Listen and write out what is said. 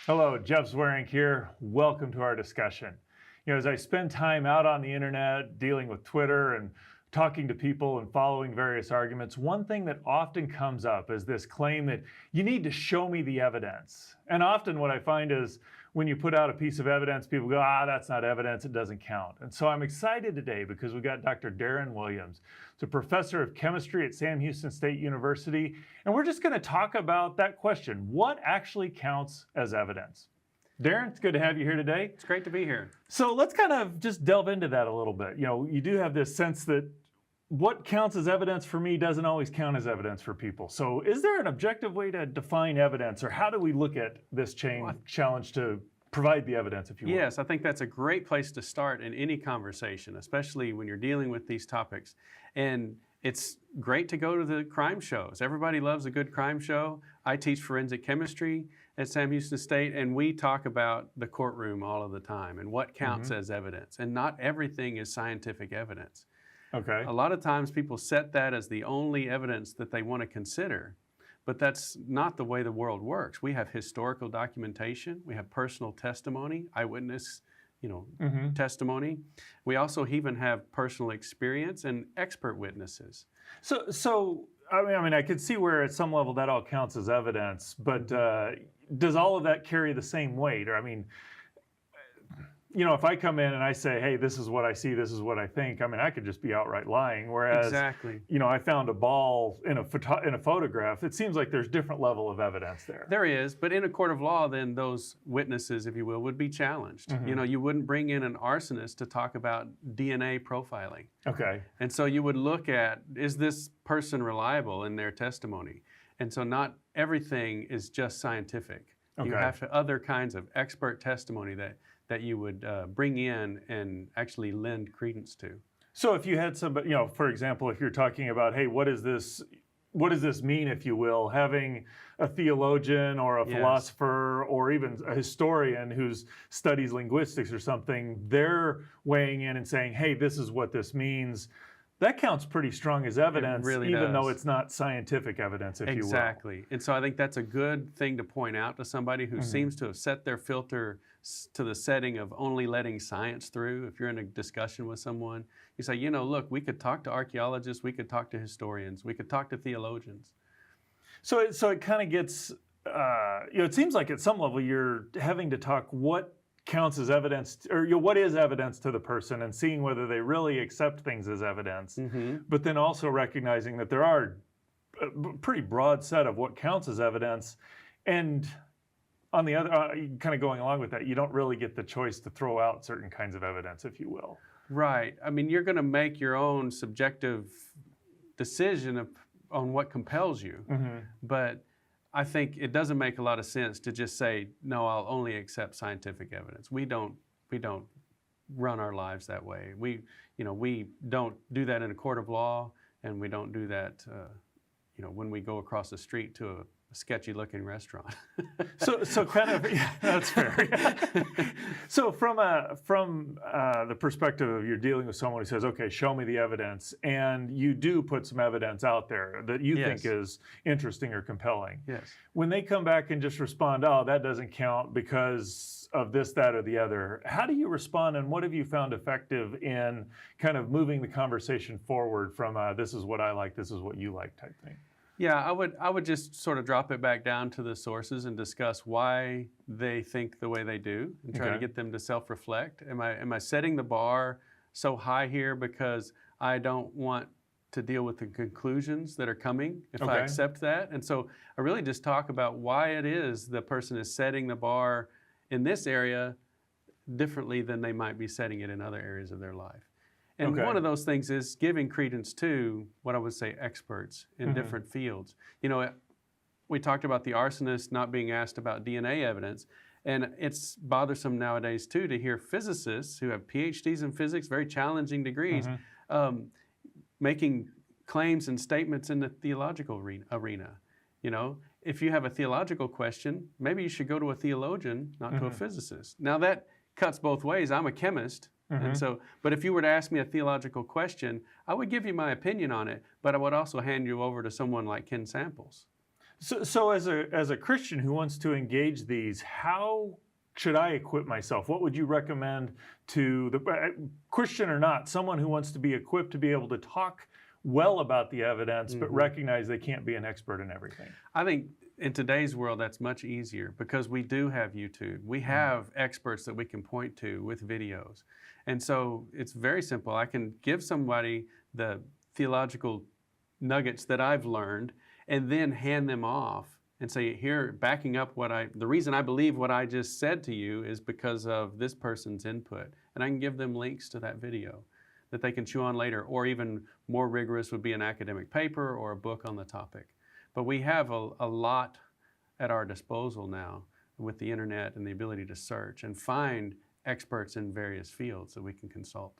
Hello, Jeff Zwerink here. Welcome to our discussion. As I spend time out on the internet dealing with Twitter and talking to people and following various arguments, one thing that often comes up is this claim that you need to show me the evidence. And often what I find is when you put out a piece of evidence, people go, that's not evidence, it doesn't count. And so I'm excited today because we've got Dr. Darren Williams. He's a professor of chemistry at Sam Houston State University. And we're just going to talk about that question. What actually counts as evidence? Darren, it's good to have you here today. It's great to be here. So let's kind of just delve into that a little bit. You do have this sense that what counts as evidence for me doesn't always count as evidence for people. So is there an objective way to define evidence, or how do we look at this challenge to provide the evidence, if you will? Yes, I think that's a great place to start in any conversation, especially when you're dealing with these topics. And it's great to go to the crime shows. Everybody loves a good crime show. I teach forensic chemistry at Sam Houston State, and we talk about the courtroom all of the time and what counts as evidence. And not everything is scientific evidence. Okay. A lot of times people set that as the only evidence that they want to consider, but that's not the way the world works. We have historical documentation, we have personal testimony, eyewitness, testimony. We also even have personal experience and expert witnesses. So I could see where at some level that all counts as evidence, but does all of that carry the same weight? Or if I come in and I say, hey, this is what I see, this is what I think, I could just be outright lying. Whereas, exactly. I found a ball in a photograph. It seems like there's different level of evidence there. There is, but in a court of law, then those witnesses, if you will, would be challenged. You wouldn't bring in an arsonist to talk about DNA profiling. Okay. And so you would look at, is this person reliable in their testimony? And so not everything is just scientific. Okay. You have other kinds of expert testimony that you would bring in and actually lend credence to. So if you had somebody, for example, if you're talking about, hey, what does this mean, if you will, having a theologian or a philosopher or even a historian who studies linguistics or something, they're weighing in and saying, hey, this is what this means. That counts pretty strong as evidence, really even does. though it's not scientific evidence, if you will. Exactly. And so I think that's a good thing to point out to somebody who seems to have set their filter to the setting of only letting science through. If you're in a discussion with someone, you say, look, we could talk to archaeologists, we could talk to historians, we could talk to theologians. So it kind of gets, it seems like at some level you're having to talk what counts as evidence, or what is evidence to the person, and seeing whether they really accept things as evidence, but then also recognizing that there are a pretty broad set of what counts as evidence, and on the other, kind of going along with that, you don't really get the choice to throw out certain kinds of evidence, if you will. Right. You're going to make your own subjective decision on what compels you, but I think it doesn't make a lot of sense to just say, no, I'll only accept scientific evidence. We don't run our lives that way. We don't do that in a court of law, and we don't do that, when we go across the street to a sketchy looking restaurant. So kind of, yeah, that's fair. So from the perspective of you're dealing with someone who says, okay, show me the evidence, and you do put some evidence out there that you think is interesting or compelling. Yes. When they come back and just respond, oh, that doesn't count because of this, that, or the other, how do you respond, and what have you found effective in kind of moving the conversation forward from this is what I like, this is what you like type thing? Yeah, I would just sort of drop it back down to the sources and discuss why they think the way they do, and try to get them to self-reflect. Am I setting the bar so high here because I don't want to deal with the conclusions that are coming if I accept that? And so I really just talk about why it is the person is setting the bar in this area differently than they might be setting it in other areas of their life. And one of those things is giving credence to what I would say experts in different fields. We talked about the arsonist not being asked about DNA evidence, and it's bothersome nowadays too to hear physicists who have PhDs in physics, very challenging degrees, making claims and statements in the theological arena. If you have a theological question, maybe you should go to a theologian, not to a physicist. Now that cuts both ways. I'm a chemist. And so, but if you were to ask me a theological question, I would give you my opinion on it, but I would also hand you over to someone like Ken Samples. So as a Christian who wants to engage these, how should I equip myself? What would you recommend to the Christian or not, someone who wants to be equipped to be able to talk well about the evidence, but recognize they can't be an expert in everything? I think in today's world, that's much easier because we do have YouTube. We have experts that we can point to with videos. And so it's very simple. I can give somebody the theological nuggets that I've learned and then hand them off and say, here, backing up the reason I believe what I just said to you is because of this person's input. And I can give them links to that video that they can chew on later, or even more rigorous would be an academic paper or a book on the topic. But we have a lot at our disposal now with the internet and the ability to search and find experts in various fields that we can consult.